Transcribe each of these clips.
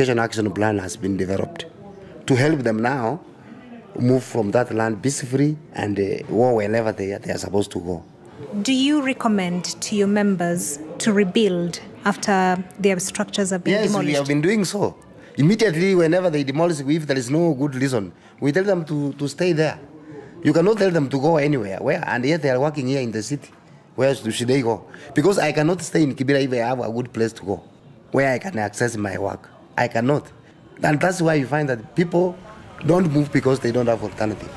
action plan has been developed to help them now move from that land peacefully and go wherever they are supposed to go. Do you recommend to your members to rebuild after their structures have been demolished? Yes, we have been doing so. Immediately, whenever they demolish, if there is no good reason, we tell them to stay there. You cannot tell them to go anywhere. Where? And yet they are working here in the city. Where should they go? Because I cannot stay in Kibera if I have a good place to go, where I can access my work. I cannot. And that's why you find that people don't move because they don't have alternative.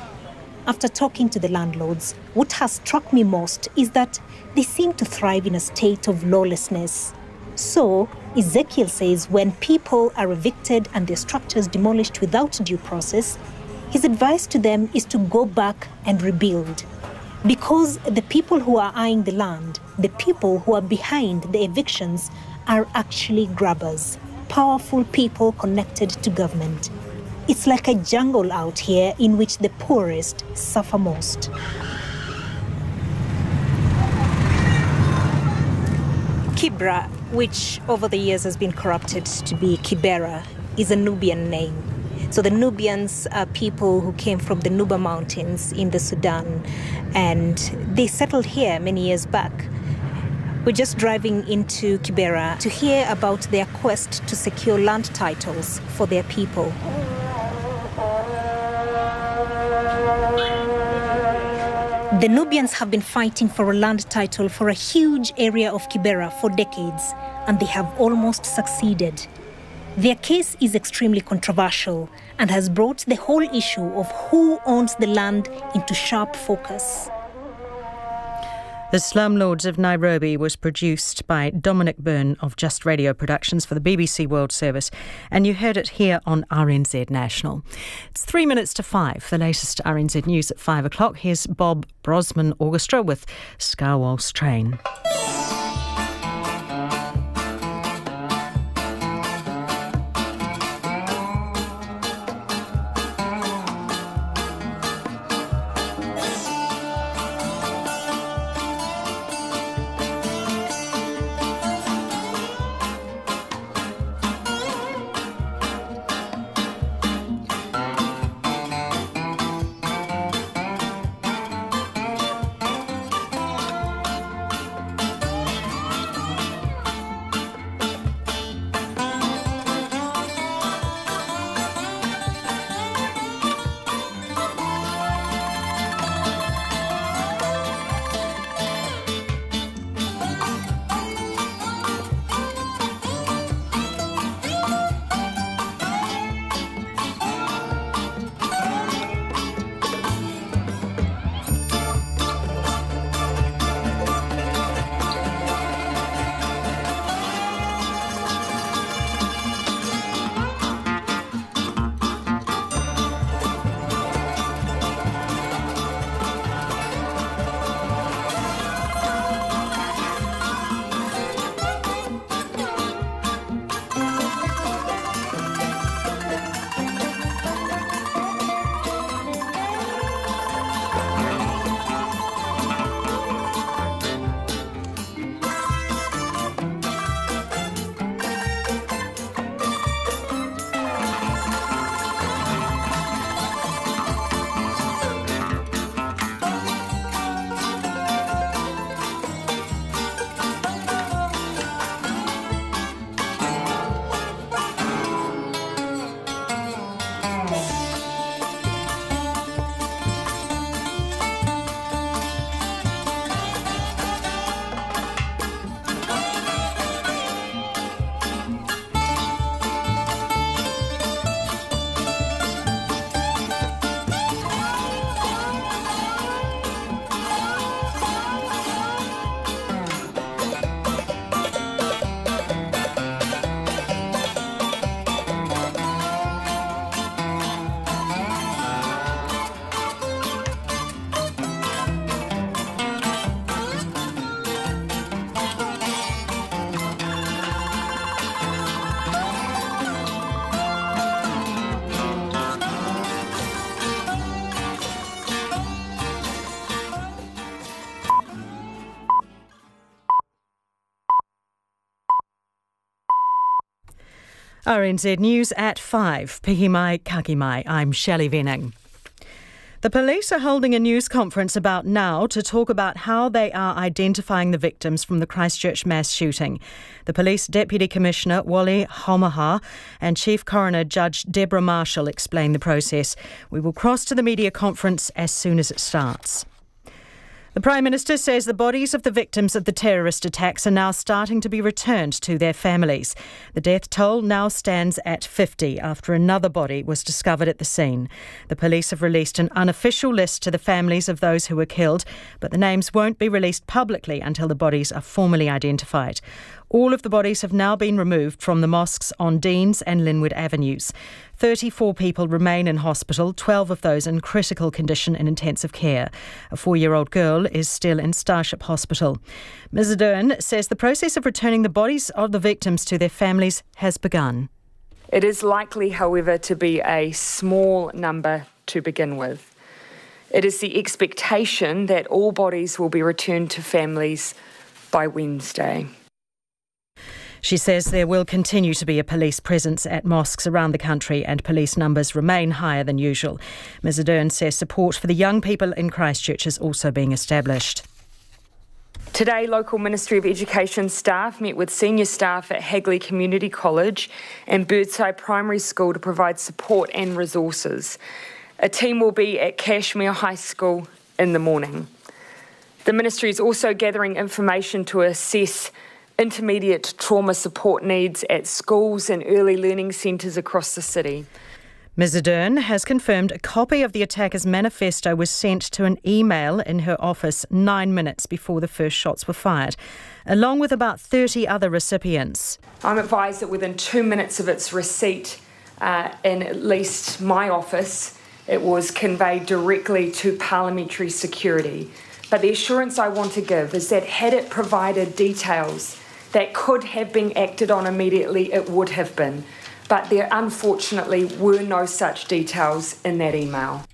After talking to the landlords, what has struck me most is that they seem to thrive in a state of lawlessness. So, Ezekiel says when people are evicted and their structures demolished without due process, his advice to them is to go back and rebuild. Because the people who are eyeing the land, the people who are behind the evictions, are actually grabbers, powerful people connected to government. It's like a jungle out here in which the poorest suffer most. Kibra, which over the years has been corrupted to be Kibera, is a Nubian name. So the Nubians are people who came from the Nuba Mountains in the Sudan, and they settled here many years back. We're just driving into Kibera to hear about their quest to secure land titles for their people. The Nubians have been fighting for a land title for a huge area of Kibera for decades, and they have almost succeeded. Their case is extremely controversial and has brought the whole issue of who owns the land into sharp focus. The Slumlords of Nairobi was produced by Dominic Byrne of Just Radio Productions for the BBC World Service, and you heard it here on RNZ National. It's 3 minutes to 5, the latest RNZ News at 5 o'clock. Here's Bob Brosman Orchestra with Scarwolf's Train. RNZ News at 5. Pihi mai, kaki mai. I'm Shelley Venning. The police are holding a news conference about now to talk about how they are identifying the victims from the Christchurch mass shooting. The Police Deputy Commissioner Wally Homaha and Chief Coroner Judge Deborah Marshall explain the process. We will cross to the media conference as soon as it starts. The Prime Minister says the bodies of the victims of the terrorist attacks are now starting to be returned to their families. The death toll now stands at 50 after another body was discovered at the scene. The police have released an unofficial list to the families of those who were killed, but the names won't be released publicly until the bodies are formally identified. All of the bodies have now been removed from the mosques on Deans and Linwood Avenues. 34 people remain in hospital, 12 of those in critical condition in intensive care. A 4-year-old girl is still in Starship Hospital. Ms Ardern says the process of returning the bodies of the victims to their families has begun. It is likely, however, to be a small number to begin with. It is the expectation that all bodies will be returned to families by Wednesday. She says there will continue to be a police presence at mosques around the country and police numbers remain higher than usual. Ms Ardern says support for the young people in Christchurch is also being established. Today, local Ministry of Education staff met with senior staff at Hagley Community College and Birdside Primary School to provide support and resources. A team will be at Cashmere High School in the morning. The Ministry is also gathering information to assess intermediate trauma support needs at schools and early learning centres across the city. Ms Ardern has confirmed a copy of the attacker's manifesto was sent to an email in her office 9 minutes before the first shots were fired, along with about 30 other recipients. I'm advised that within 2 minutes of its receipt in at least my office, it was conveyed directly to Parliamentary Security. But the assurance I want to give is that had it provided details that could have been acted on immediately, it would have been. But there unfortunately were no such details in that email.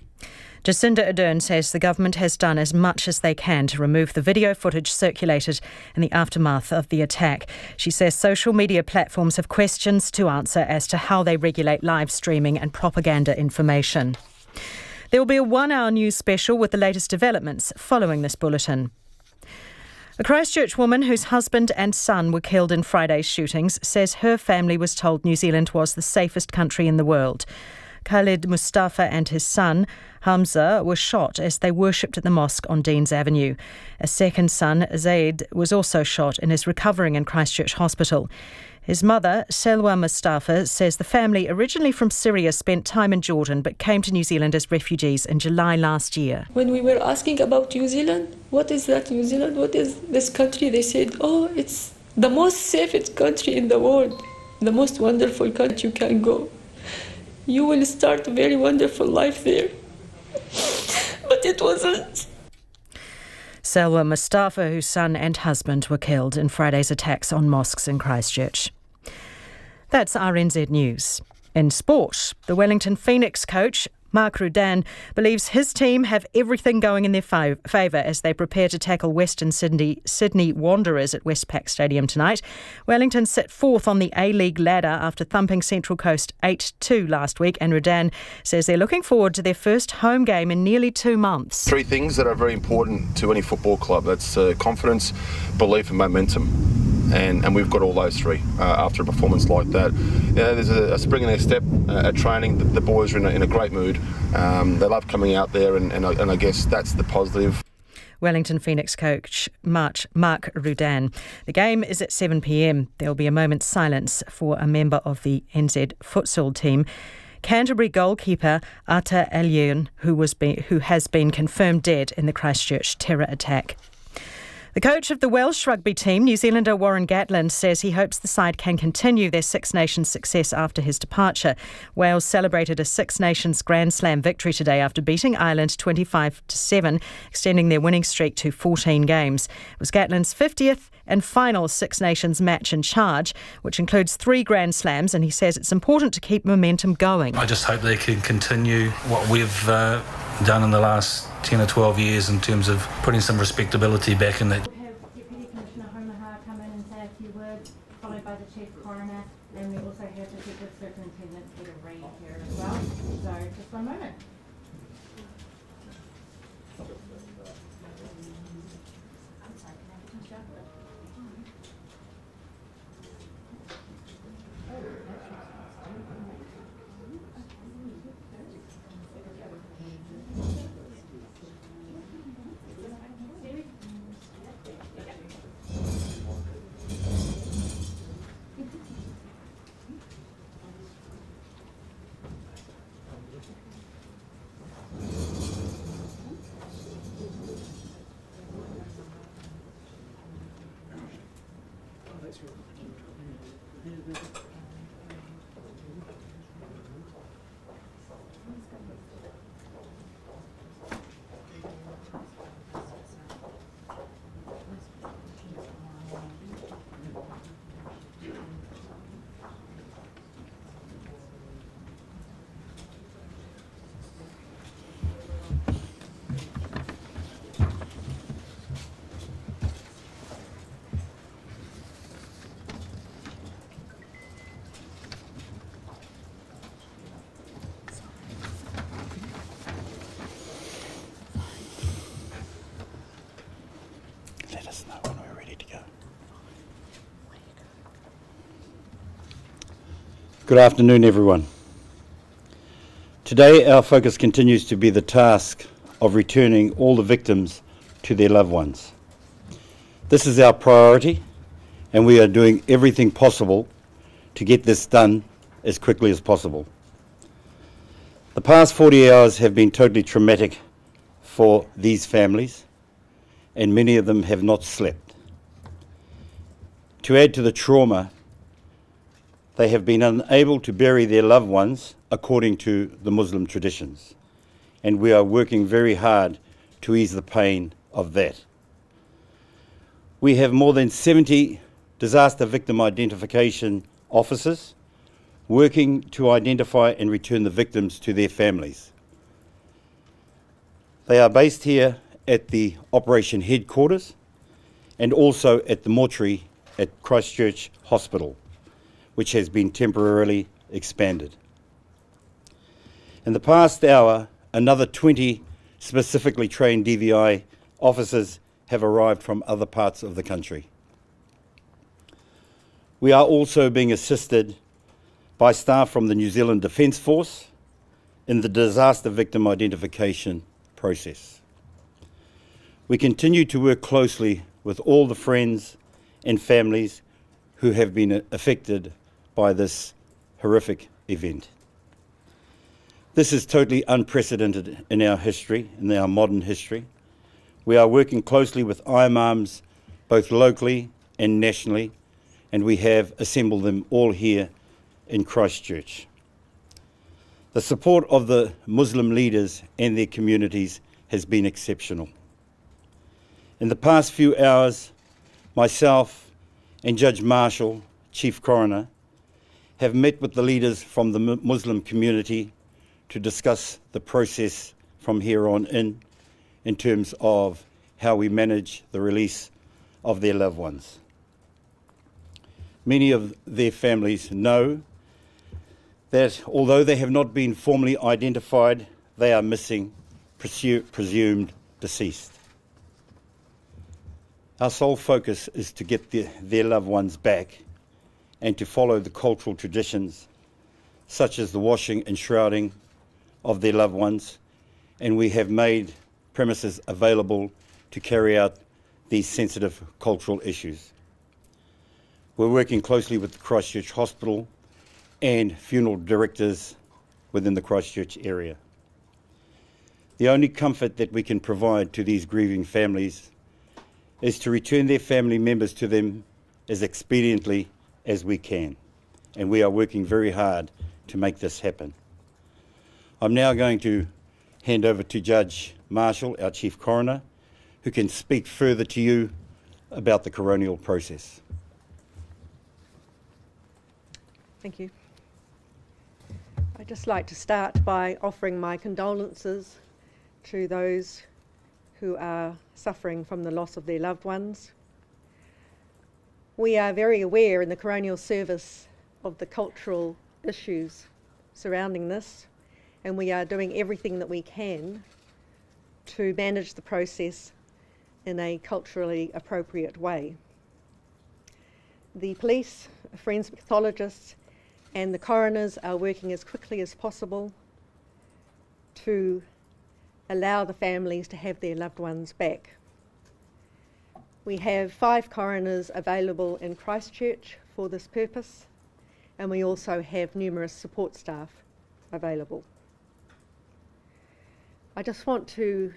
Jacinda Ardern says the government has done as much as they can to remove the video footage circulated in the aftermath of the attack. She says social media platforms have questions to answer as to how they regulate live streaming and propaganda information. There will be a 1-hour news special with the latest developments following this bulletin. A Christchurch woman whose husband and son were killed in Friday's shootings says her family was told New Zealand was the safest country in the world. Khalid Mustafa and his son, Hamza, were shot as they worshipped at the mosque on Deans Avenue. A second son, Zaid, was also shot and is recovering in Christchurch Hospital. His mother, Selwa Mustafa, says the family, originally from Syria, spent time in Jordan but came to New Zealand as refugees in July last year. When we were asking about New Zealand, what is that New Zealand? What is this country? They said, oh, it's the most safest country in the world, the most wonderful country you can go. You will start a very wonderful life there. But it wasn't. Selwa Mustafa, whose son and husband were killed in Friday's attacks on mosques in Christchurch. That's RNZ News. In sport, the Wellington Phoenix coach, Mark Rudan, believes his team have everything going in their favour as they prepare to tackle Western Sydney Wanderers at Westpac Stadium tonight. Wellington sit fourth on the A-League ladder after thumping Central Coast 8-2 last week, and Rudan says they're looking forward to their first home game in nearly 2 months. 3 things that are very important to any football club. That's confidence, belief and momentum. And we've got all those 3 after a performance like that. You know, there's a spring in their step at training. The boys are in a great mood. They love coming out there, and I guess that's the positive. Wellington Phoenix coach Mark Rudan. The game is at 7 p.m. There will be a moment's silence for a member of the NZ futsal team. Canterbury goalkeeper Ata Allion, who has been confirmed dead in the Christchurch terror attack. The coach of the Welsh rugby team, New Zealander Warren Gatland, says he hopes the side can continue their Six Nations success after his departure. Wales celebrated a Six Nations Grand Slam victory today after beating Ireland 25-7, extending their winning streak to 14 games. It was Gatland's 50th and final Six Nations match in charge, which includes 3 Grand Slams, and he says it's important to keep momentum going. I just hope they can continue what we've done in the last 10 or 12 years in terms of putting some respectability back in that. We'll have Deputy Commissioner Homaha come in and say a few words, followed by the Chief Coroner, and we also have the Deputy evidence bit of rain here as well. So just one moment. I'm sorry, can I finish up? Let us know when we're ready to go. Good afternoon, everyone. Today, our focus continues to be the task of returning all the victims to their loved ones. This is our priority, and we are doing everything possible to get this done as quickly as possible. The past 40 hours have been totally traumatic for these families, and many of them have not slept. To add to the trauma, they have been unable to bury their loved ones according to the Muslim traditions, and we are working very hard to ease the pain of that. We have more than 70 disaster victim identification officers working to identify and return the victims to their families. They are based here at the operation headquarters and also at the mortuary at Christchurch Hospital, which has been temporarily expanded. In the past hour, another 20 specifically trained DVI officers have arrived from other parts of the country. We are also being assisted by staff from the New Zealand Defence Force in the disaster victim identification process. We continue to work closely with all the friends and families who have been affected by this horrific event. This is totally unprecedented in our history, in our modern history. We are working closely with imams, both locally and nationally, and we have assembled them all here in Christchurch. The support of the Muslim leaders and their communities has been exceptional. In the past few hours, myself and Judge Marshall, Chief Coroner, have met with the leaders from the Muslim community to discuss the process from here on in terms of how we manage the release of their loved ones. Many of their families know that although they have not been formally identified, they are missing, presumed deceased. Our sole focus is to get their loved ones back and to follow the cultural traditions such as the washing and shrouding of their loved ones, and we have made premises available to carry out these sensitive cultural issues. We're working closely with the Christchurch Hospital and funeral directors within the Christchurch area. The only comfort that we can provide to these grieving families is to return their family members to them as expediently as we can, and we are working very hard to make this happen. I'm now going to hand over to Judge Marshall, our Chief Coroner, who can speak further to you about the coronial process. Thank you. I'd just like to start by offering my condolences to those who are suffering from the loss of their loved ones. We are very aware in the coronial service of the cultural issues surrounding this, and we are doing everything that we can to manage the process in a culturally appropriate way. The police, forensic pathologists, and the coroners are working as quickly as possible to allow the families to have their loved ones back. We have 5 coroners available in Christchurch for this purpose, and we also have numerous support staff available. I just want to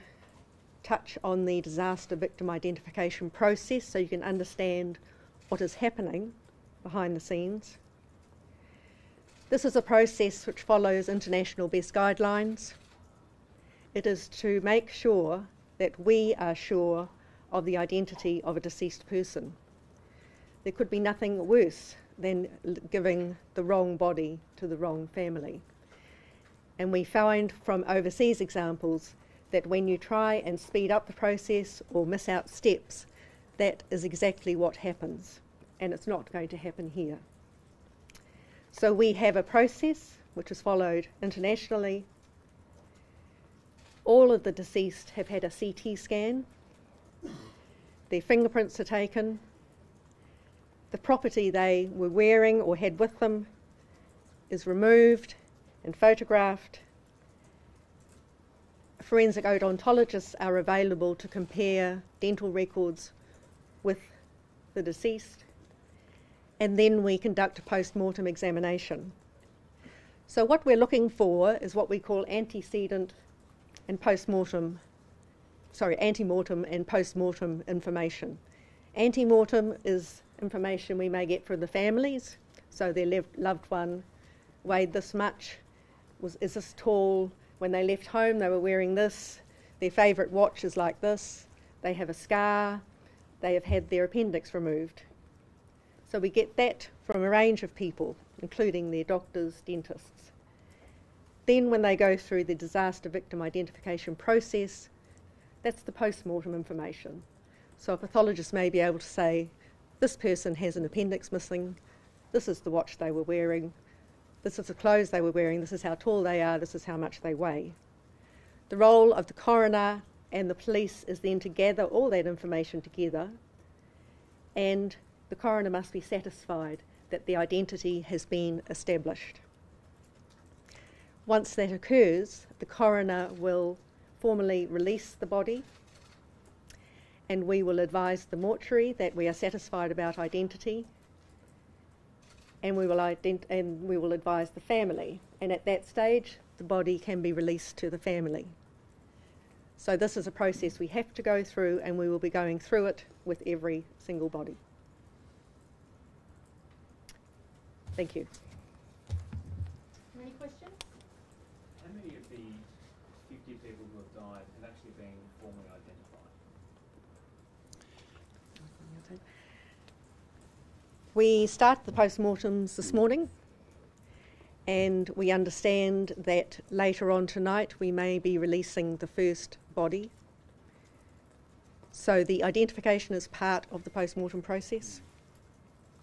touch on the disaster victim identification process so you can understand what is happening behind the scenes. This is a process which follows international best guidelines. It is to make sure that we are sure of the identity of a deceased person. There could be nothing worse than giving the wrong body to the wrong family. And we find from overseas examples that when you try and speed up the process or miss out steps, that is exactly what happens, and it's not going to happen here. So we have a process which is followed internationally. All of the deceased have had a CT scan. Their fingerprints are taken. The property they were wearing or had with them is removed and photographed. Forensic odontologists are available to compare dental records with the deceased, and then we conduct a post-mortem examination. So what we're looking for is what we call antemortem and post-mortem information. Antemortem is information we may get from the families, so their loved one weighed this much, is this tall, when they left home they were wearing this, their favourite watch is like this, they have a scar, they have had their appendix removed. So we get that from a range of people, including their doctors, dentists. Then when they go through the disaster victim identification process, that's the post-mortem information. So a pathologist may be able to say, this person has an appendix missing, this is the watch they were wearing, this is the clothes they were wearing, this is how tall they are, this is how much they weigh. The role of the coroner and the police is then to gather all that information together, and the coroner must be satisfied that the identity has been established. Once that occurs, the coroner will formally release the body, and we will advise the mortuary that we are satisfied about identity, and we will advise the family, and at that stage the body can be released to the family. So this is a process we have to go through, and we will be going through it with every single body. Thank you. Any questions? How many of the 50 people who have died have actually been formally identified? We started the post-mortems this morning, and we understand that later on tonight we may be releasing the first body. So the identification is part of the post-mortem process.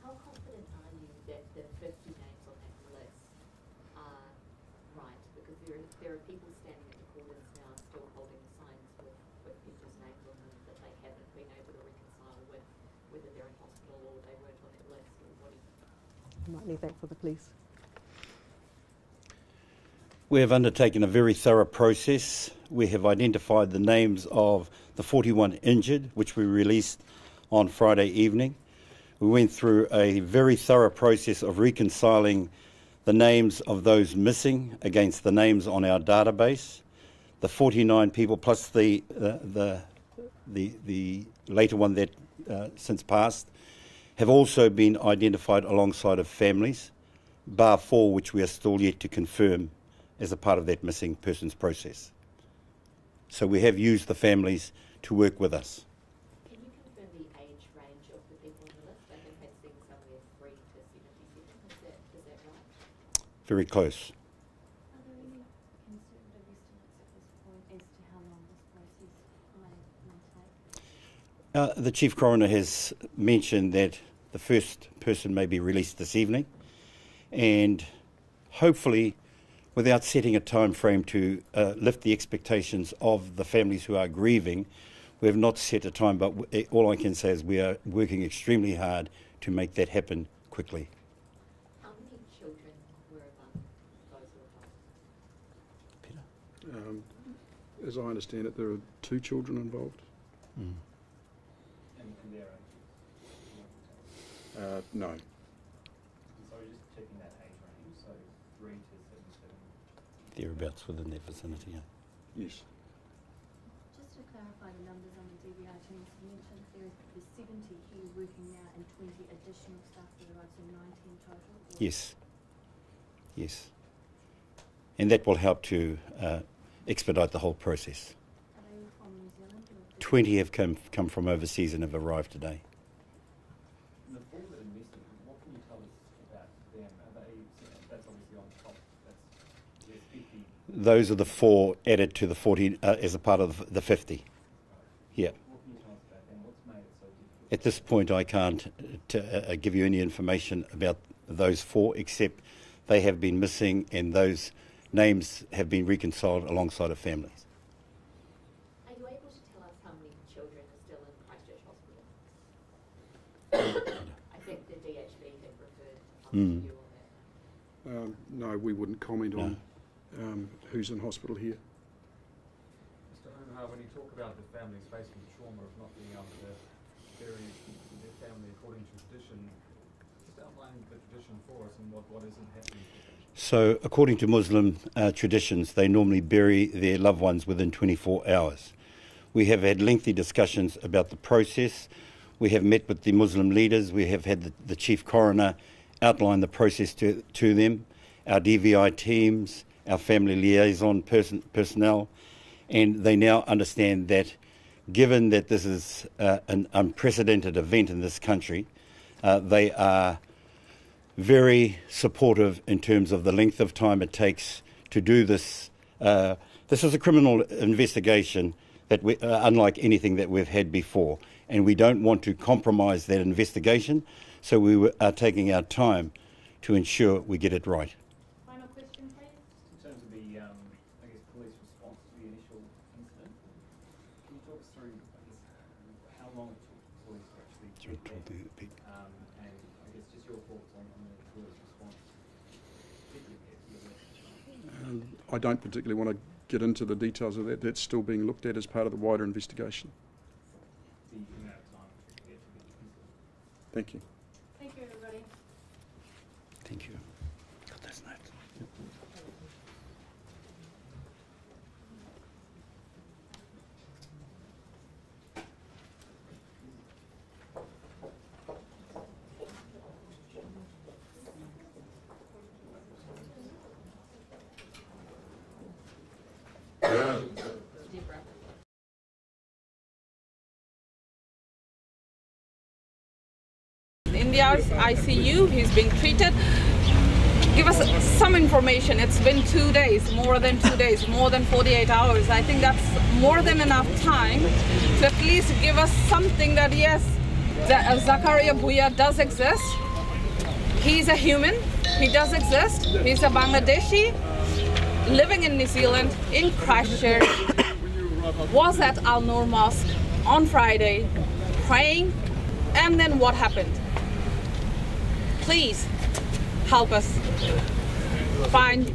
How confident are you that the 50 names on that list are right? Because there are people standing at the corners now still holding signs with people's names on them that they haven't been able to reconcile with, whether they're in hospital or they weren't on that list or what. I might leave that for the police. We have undertaken a very thorough process. We have identified the names of the 41 injured, which we released on Friday evening. We went through a very thorough process of reconciling the names of those missing against the names on our database. The 49 people plus the later one that since passed have also been identified alongside of families, bar 4, which we are still yet to confirm as a part of that missing persons process. So we have used the families to work with us. Can you confirm the age range of the people on the list? I think I've seen somewhere 3 to 77. Is that right? Very close. Are there any conservative estimates at this point as to how long this process may take? The Chief Coroner has mentioned that the first person may be released this evening, and hopefully without setting a time frame to lift the expectations of the families who are grieving. We have not set a time, but all I can say is we are working extremely hard to make that happen quickly. How many children were among those who were involved? Peter? As I understand it, there are 2 children involved. And their ages? No. So just checking that age range, so 3 to 17. Thereabouts within that vicinity, yeah. Yes. Just to clarify the numbers on the DBI teams, you mentioned there's 70 here working now and 20 additional staff that arrived, so 19 total? Yes. Yes. And that will help to expedite the whole process. Are they from New Zealand? Or 20 have come from overseas and have arrived today. The 4 that invested, what can you tell us about them? Are they, that's obviously on top, there's 50. Those are the 4 added to the 40 as a part of the 50. Yeah. What can you tell us about them? What's made it so difficult? At this point, I can't give you any information about those 4, except they have been missing and those names have been reconciled alongside of families. are you able to tell us how many children are still in Christchurch Hospital? I think the DHB had referred to you on that. No, we wouldn't comment on who's in hospital here. Mr. Omaha, when you talk about the families facing the trauma of not being able to bury their family according to tradition, just outline the tradition for us and what isn't happening. So, according to Muslim traditions, they normally bury their loved ones within 24 hours. We have had lengthy discussions about the process. We have met with the Muslim leaders. We have had the Chief Coroner outline the process to them, our DVI teams, our family liaison personnel, and they now understand that given that this is an unprecedented event in this country, they are very supportive in terms of the length of time it takes to do this. This is a criminal investigation that unlike anything that we've had before, and we don't want to compromise that investigation, so we are taking our time to ensure we get it right. Final question, please. In terms of the, I guess, police response to the initial incident, can you talk us through, I guess, how long it took police to actually get there? And I guess just your thoughts on the police response, particularly I don't particularly want to get into the details of that. That's still being looked at as part of the wider investigation. the amount of time it took to get to the incident. Thank you. Thank you, everybody. Thank you. Got those notes. In the ICU, he's being treated. Give us some information. It's been 2 days, more than 2 days, more than 48 hours. I think that's more than enough time to at least give us something that, yes, Zakaria Bhuiya does exist. He's a human. He does exist. He's a Bangladeshi living in New Zealand, in Christchurch, was at Al Noor Mosque on Friday praying, and then what happened? Please help us find